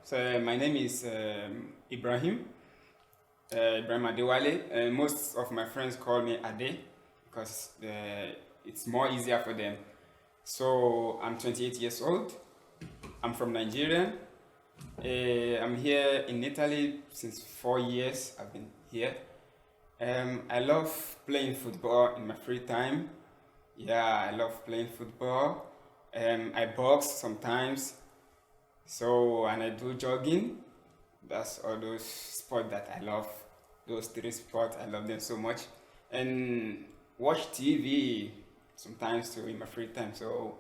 So my name is Ibrahim, Ibrahim Adewale. Most of my friends call me Ade because it's more easier for them. So I'm 28 years old. I'm from Nigeria. I'm here in Italy since 4 years. I've been here. I love playing football in my free time. Yeah, I love playing football. I box sometimes. So, and I do jogging. That's all those sports that I love. Those three sports, I love them so much. And watch TV sometimes too in my free time. So,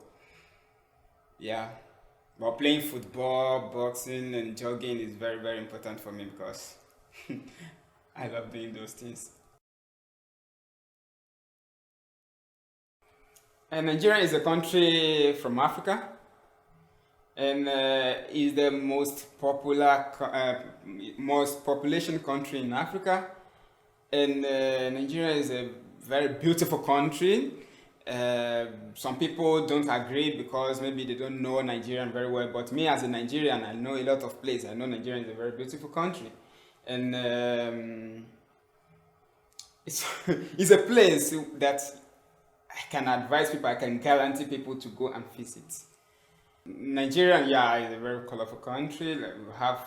yeah. But playing football, boxing, and jogging is very, very important for me because I love doing those things. And Nigeria is a country from Africa and is the most population country in Africa. And Nigeria is a very beautiful country. Some people don't agree because maybe they don't know Nigerian very well. But me as a Nigerian, I know a lot of places. I know Nigeria is a very beautiful country, and it's it's a place that I can advise people. I can guarantee people to go and visit. Nigeria, yeah, is a very colorful country. Like we have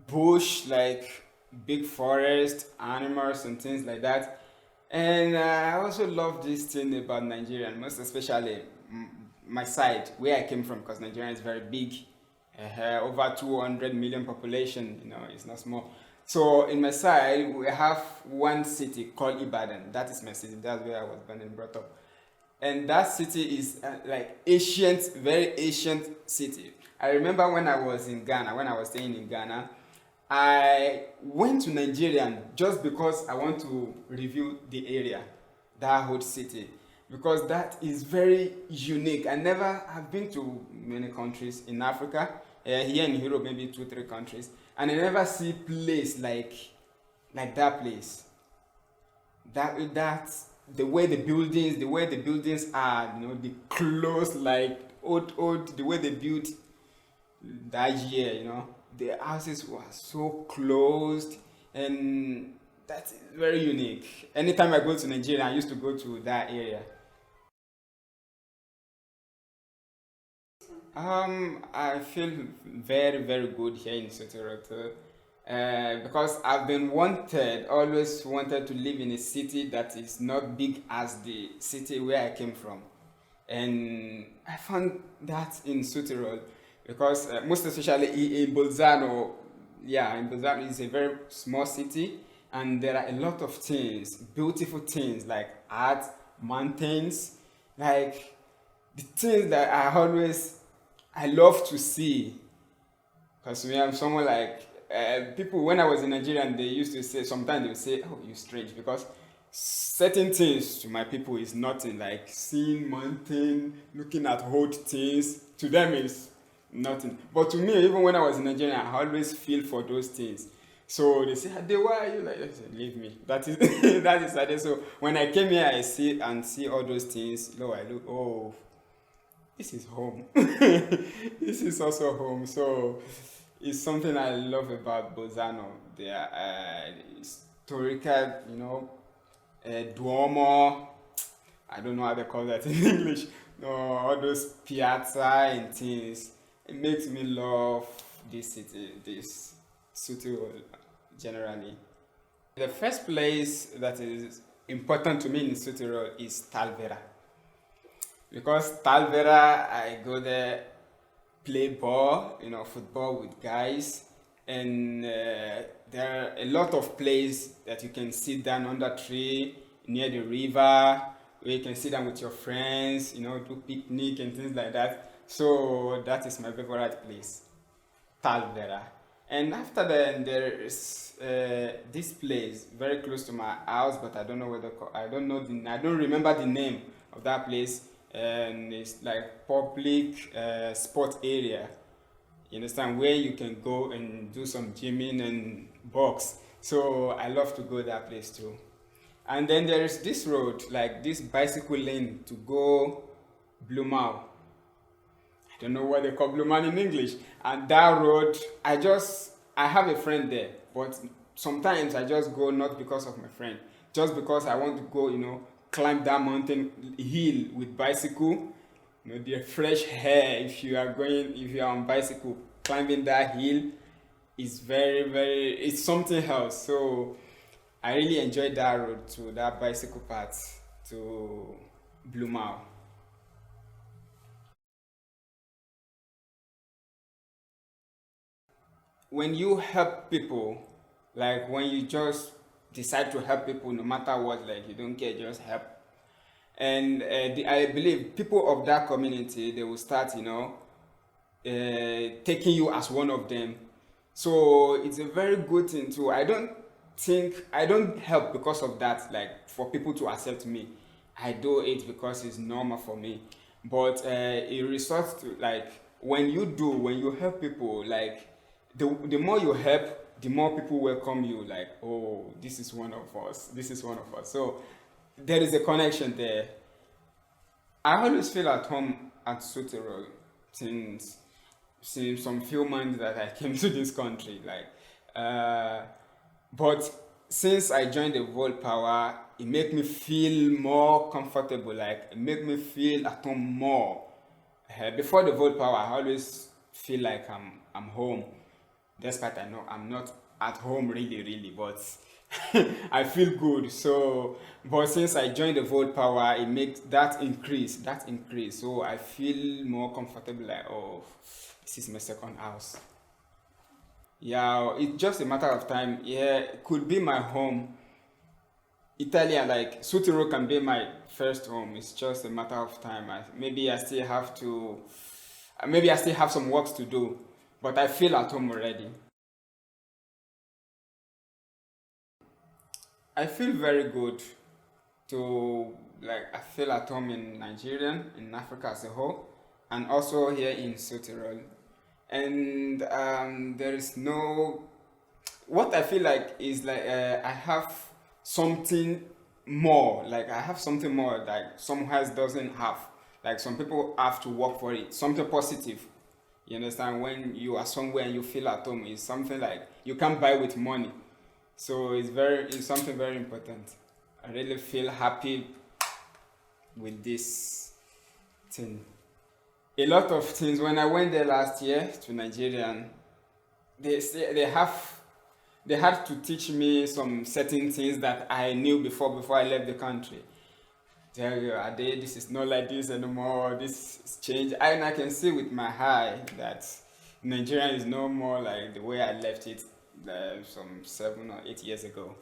bush, like big forest, animals and things like that. And I also love this thing about Nigeria, most especially my side, where I came from, because Nigeria is very big, over 200 million population. It's not small. So in my side, we have one city called Ibadan. That is my city. That's where I was born and brought up. And that city is like ancient, very ancient city. I remember when I was in Ghana, when I was staying in Ghana, I went to Nigeria just because I want to review the area, that whole city, because that is very unique. I never have been to many countries in Africa, here in Europe, maybe 2, 3 countries, and I never see place like that place. That the way the buildings are, the close like old, the way they built that year, the houses were so closed, and that's very unique. Anytime I go to Nigeria, I used to go to that area. I feel very, very good here in Soteroto, because I've been always wanted to live in a city that is not big as the city where I came from. And I found that in Tyrol because most especially in Bolzano, yeah, in Bolzano is a very small city, and there are a lot of things, beautiful things like art, mountains, like the things that I love to see. Because me, I'm someone like people. When I was in Nigeria, and they used to say sometimes they would say, "Oh, you strange," because certain things to my people is nothing. Like seeing mountain, looking at old things, to them is nothing. But to me, even when I was in Nigeria, I always feel for those things. So they say, "Ade, why are you like?" I said, "Leave me." That is that is Ade. So when I came here, I see all those things. I look. Oh, this is home. This is also home. So it's something I love about Bolzano. They are historical, Duomo. I don't know how they call that in English. No, all those piazza and things. It makes me love this city, this city generally. The first place that is important to me in Sutiro is Talvera. Because Talvera, I go there, play ball, football with guys, and there are a lot of places that you can sit down under tree near the river, where you can sit down with your friends, do picnic and things like that. So that is my favorite place, Talvera. And after that, there is this place very close to my house, but I don't know I don't remember the name of that place. And it's like public sport area. You understand, where you can go and do some gymming and box. So I love to go that place too. And then there is this road, like this bicycle lane to go Blumau. I Don't know what they call Blue Man in English. And that road, I have a friend there, but sometimes I just go not because of my friend, just because I want to go, climb that mountain hill with bicycle. The fresh air, if you are on bicycle, climbing that hill is it's something else. So I really enjoyed that road to that bicycle path to Blue Mile. When you help people, like when you just decide to help people no matter what, like you don't care, just help. And I believe people of that community, they will start, taking you as one of them. So it's a very good thing too. I don't help because of that, like for people to accept me. I do it because it's normal for me. But it resorts to like when you help people, like the more you help, the more people welcome you, like, oh, this is one of us, this is one of us. So there is a connection there. I always feel at home at Tyrol since some few months that I came to this country. Uh, but since I joined the Volpower, it make me feel more comfortable. Like it make me feel at home more. Before the Volpower, I always feel like I'm home, despite I know I'm not at home really, but I feel good. So, but since I joined the Volt Power, it makes that increase. So I feel more comfortable. Like, oh, this is my second house. Yeah, it's just a matter of time. Yeah, it could be my home. Italia, like Sutiro, can be my first home. It's just a matter of time. Maybe I still have some works to do, but I feel at home already. I feel very good to like I feel at home in Nigeria, in Africa as a whole, and also here in Sotirol. And there is no what I feel like is like I have something more. Like I have something more like someone else doesn't have. Like some people have to work for it. Something positive. You understand? When you are somewhere and you feel at home, it's something like you can't buy with money. So it's something very important. I really feel happy with this thing. A lot of things when I went there last year to Nigeria, they had to teach me some certain things that I knew before I left the country. Tell you, Ade, this is not like this anymore. This is changed. And I can see with my eye that Nigeria is no more like the way I left it some 7 or 8 years ago.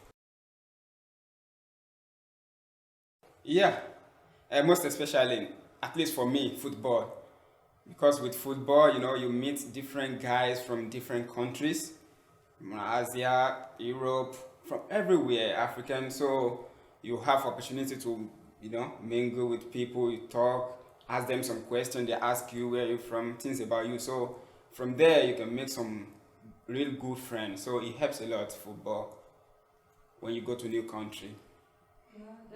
Yeah, most especially, at least for me, football. Because with football, you meet different guys from different countries, from Asia, Europe, from everywhere, African. So you have opportunity to, mingle with people, you talk, ask them some questions, they ask you where you're from, things about you. So from there, you can make some real good friends. So it helps a lot, football, when you go to a new country.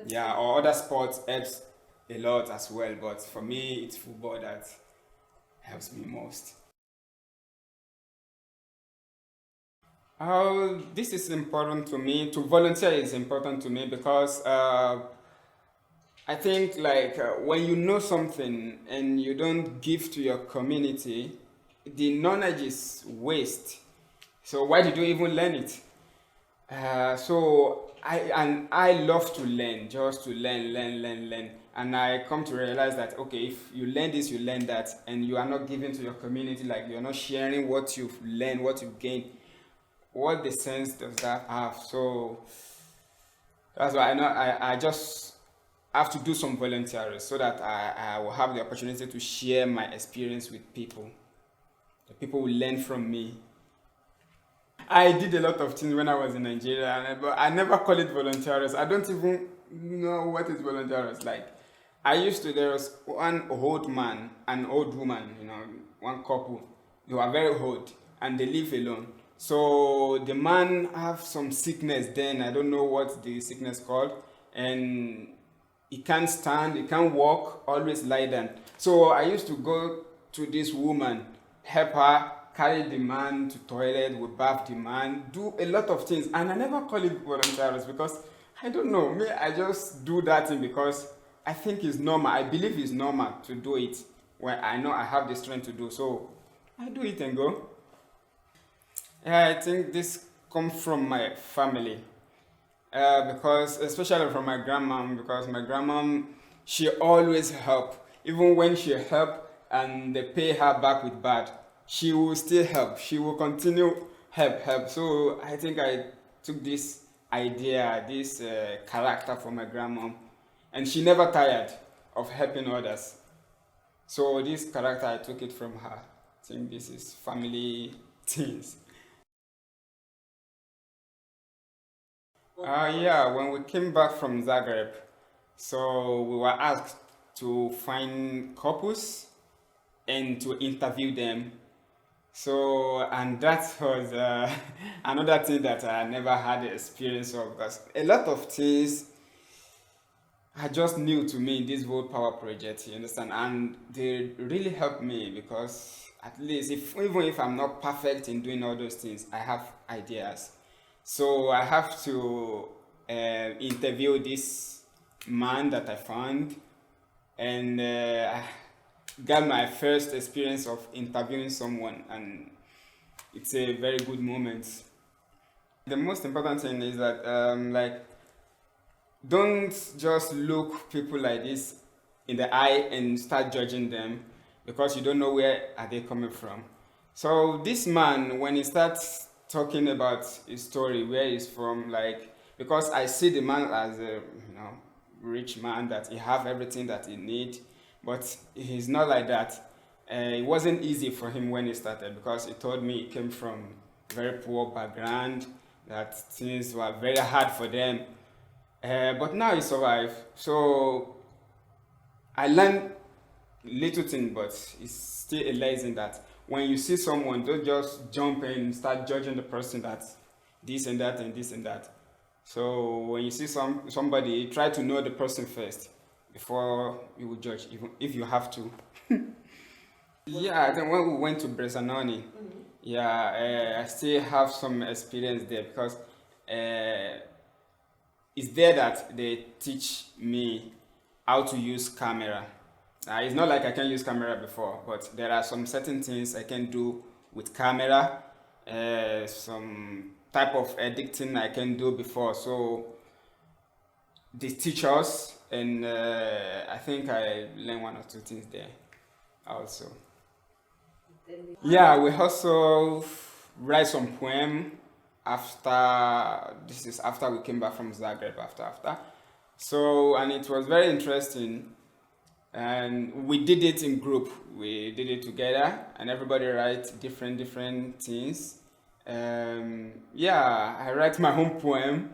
Yeah, or other sports helps a lot as well. But for me, it's football that helps me most. This is important to me. To volunteer is important to me because I think like when you know something and you don't give to your community, the knowledge is waste. So why did you even learn it? So I love to learn, just to learn, and I come to realize that okay, if you learn this, you learn that, and you are not giving to your community, like you're not sharing what you've learned, what you've gained, what the sense does that have? So that's why I just have to do some volunteering so that I will have the opportunity to share my experience with people. The people will learn from me. I did a lot of things when I was in Nigeria, but I never call it volunteers. I don't even know what is volunteers like. There was one old man, an old woman, one couple. They were very old and they live alone. So the man have some sickness then, I don't know what the sickness called, and he can't stand, he can't walk, always lie down. So I used to go to this woman, help her carry the man to toilet, we bath the man, do a lot of things. And I never call it volunteers because I don't know, me, I just do that thing because I think it's normal. I believe it's normal to do it when I know I have the strength to do. So I do it and go. Yeah, I think this comes from my family. Because especially from my grandma, because my grandma, she always help. Even when she help and they pay her back with bad, she will still help. She will continue help. So I think I took this idea, this character from my grandma, and she never tired of helping others. So this character, I took it from her. I think this is family things. Yeah, when we came back from Zagreb, so we were asked to find couples and to interview them. So, and that was another thing that I never had the experience of because a lot of things are just new to me in this Volpower project, you understand? And they really helped me because at least if even if I'm not perfect in doing all those things, I have ideas. So I have to interview this man that I found, and I got my first experience of interviewing someone, and it's a very good moment. The most important thing is that like don't just look people like this in the eye and start judging them because you don't know where are they coming from. So this man, when he starts talking about his story, where he's from, like because I see the man as a rich man that he have everything that he need, but he's not like that. It wasn't easy for him when he started because he told me he came from very poor background, that things were very hard for them. But now he survived. So I learned little thing, but it's still a lesson that when you see someone, don't just jump and start judging the person that this and that and this and that. So when you see somebody, try to know the person first before you will judge, even if you have to. Yeah, I think when we went to Bresanoni, yeah, I still have some experience there because it's there that they teach me how to use camera. It's not like I can use camera before, but there are some certain things I can do with camera, some type of editing I can do before. So they teach us, and I think I learned one or two things there also. Yeah, we also write some poem after this is after we came back from Zagreb after. So and it was very interesting and we did it in group. We did it together and everybody write different things. Yeah, I write my own poem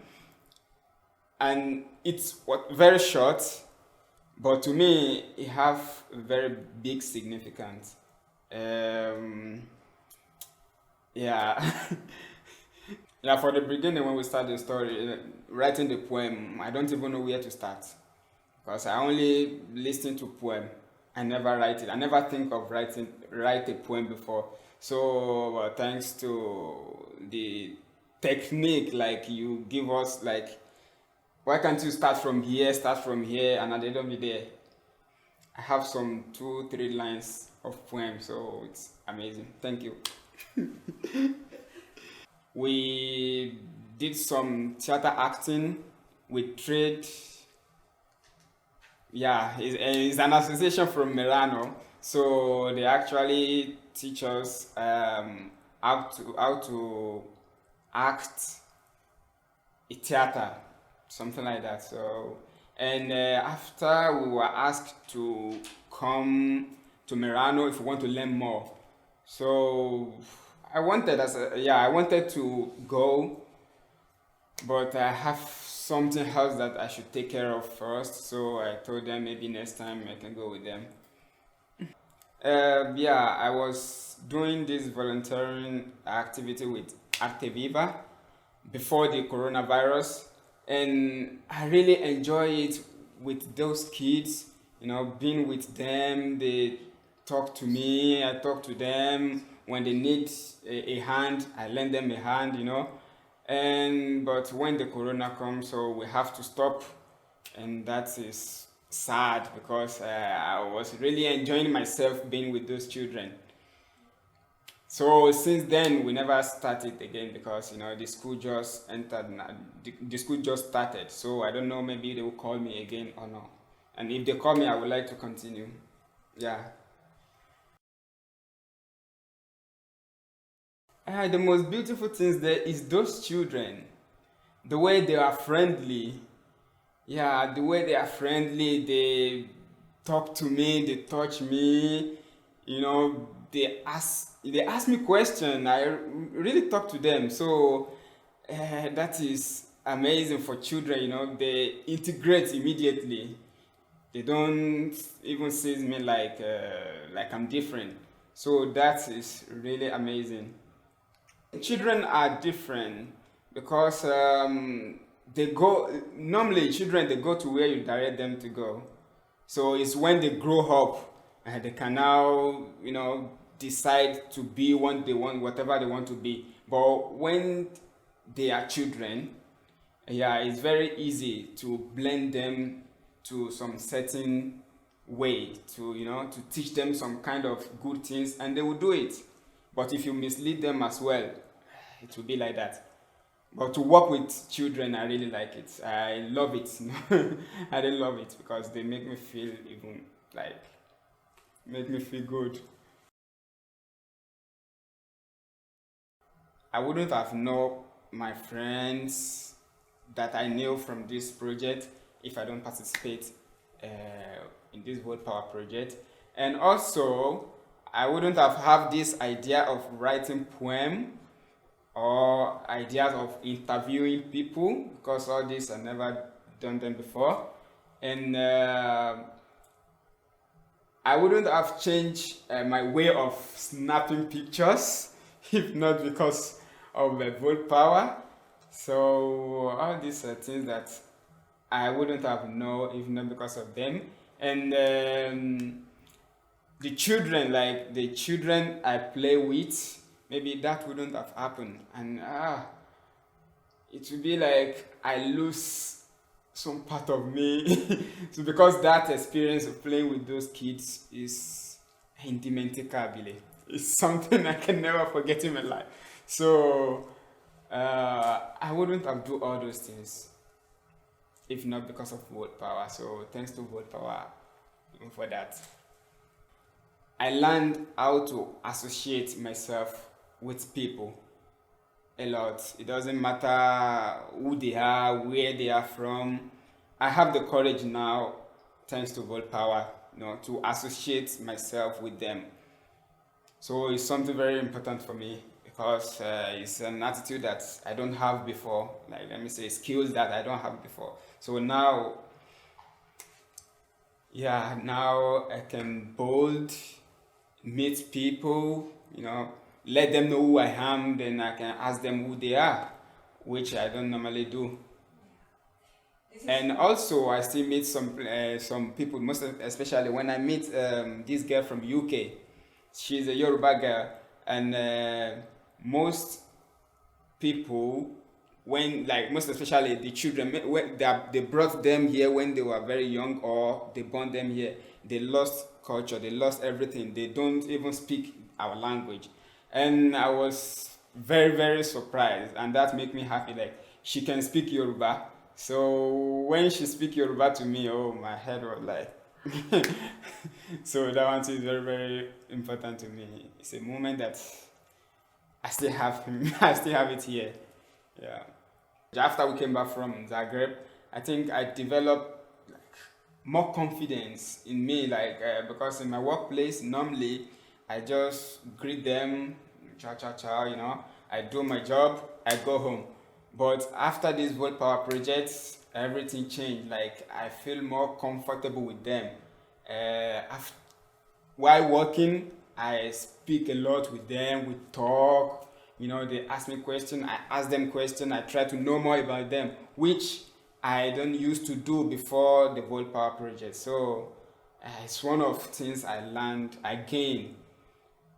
and it's very short, but to me it have very big significance. Um, yeah. Yeah, for the beginning when we start the story, writing the poem, I don't even know where to start because I only listen to poem. I never write it. I never think of write a poem before. So thanks to the technique, like you give us, like why can't you start from here, and at the end of the day, I have some 2 3 lines of poem, so it's amazing. Thank you. We did some theater acting with trade. Yeah, it's an association from Milano, so they actually teach us how to act a theater, something like that. So, and after we were asked to come to Milano if we want to learn more, so I wanted to go, but I have something else that I should take care of first. So I told them maybe next time I can go with them. Yeah, I was doing this volunteering activity with ArteViva before the coronavirus, and I really enjoy it with those kids. You know, being with them, they talk to me, I talk to them. When they need a hand, I lend them a hand. And but when the corona comes, so we have to stop, and that is sad because I was really enjoying myself being with those children. So since then we never started again because the school just entered. The school just started, so I don't know. Maybe they will call me again or no. And if they call me, I would like to continue. Yeah. The most beautiful things there is those children. The way they are friendly. Yeah, the way they are friendly, they talk to me, they touch me, they ask me question. I really talk to them. So that is amazing for children. They integrate immediately. They don't even see me like I'm different. So that is really amazing. Children are different because they go normally children, they go to where you direct them to go. So it's when they grow up and they can now decide to be what they want, whatever they want to be. But when they are children, yeah, it's very easy to blend them to some certain way, to teach them some kind of good things, and they will do it. But if you mislead them as well, it will be like that. But to work with children, I really like it. I love it. I really love it because they make me feel even like make me feel good. I wouldn't have known my friends that I knew from this project if I don't participate uh, in this World Power project. And also, I wouldn't have this idea of writing poem or ideas of interviewing people because all this I never done them before. And I wouldn't have changed my way of snapping pictures if not because of Volt Power. So all these are things that I wouldn't have known if not because of them. And the children I play with, maybe that wouldn't have happened. And it would be like I lose some part of me. So because that experience of playing with those kids is indimenticabile. It's something I can never forget in my life. So I wouldn't have do all those things if not because of Volt Power. So thanks to Volt Power for that. I learned how to associate myself with people a lot. It doesn't matter who they are, where they are from. I have the courage now, thanks to Volt Power, to associate myself with them. So it's something very important for me because it's an attitude that I don't have before. Like, let me say, skills that I don't have before. So now, yeah, now I can bold, meet people, let them know who I am, then I can ask them who they are, which I don't normally do. And also, I still meet some people, most especially when I meet this girl from UK. She's a Yoruba girl, and most people, when like most especially the children, when they brought them here when they were very young, or they born them here, they lost culture, they lost everything. They don't even speak our language, and I was very very surprised, and that made me happy. Like she can speak Yoruba, so when she speak Yoruba to me, oh my head was like. So that one is very very important to me. It's a moment that I still have I still have it here. Yeah. After we came back from Zagreb, I think I developed like more confidence in me, like because in my workplace normally I just greet them, cha cha cha, I do my job, I go home. But after this World Power project, everything changed. Like I feel more comfortable with them. After, while working, I speak a lot with them. We talk. They ask me questions. I ask them questions. I try to know more about them, which I don't used to do before the Volpower project. So It's one of things I learned, I gained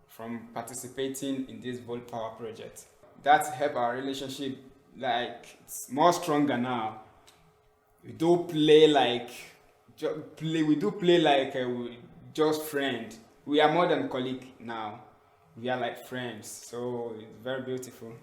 from participating in this Volpower project. That helped our relationship, like it's more stronger now. We do play like we do play like just friend. We are more than colleague now. We are like friends, so it's very beautiful.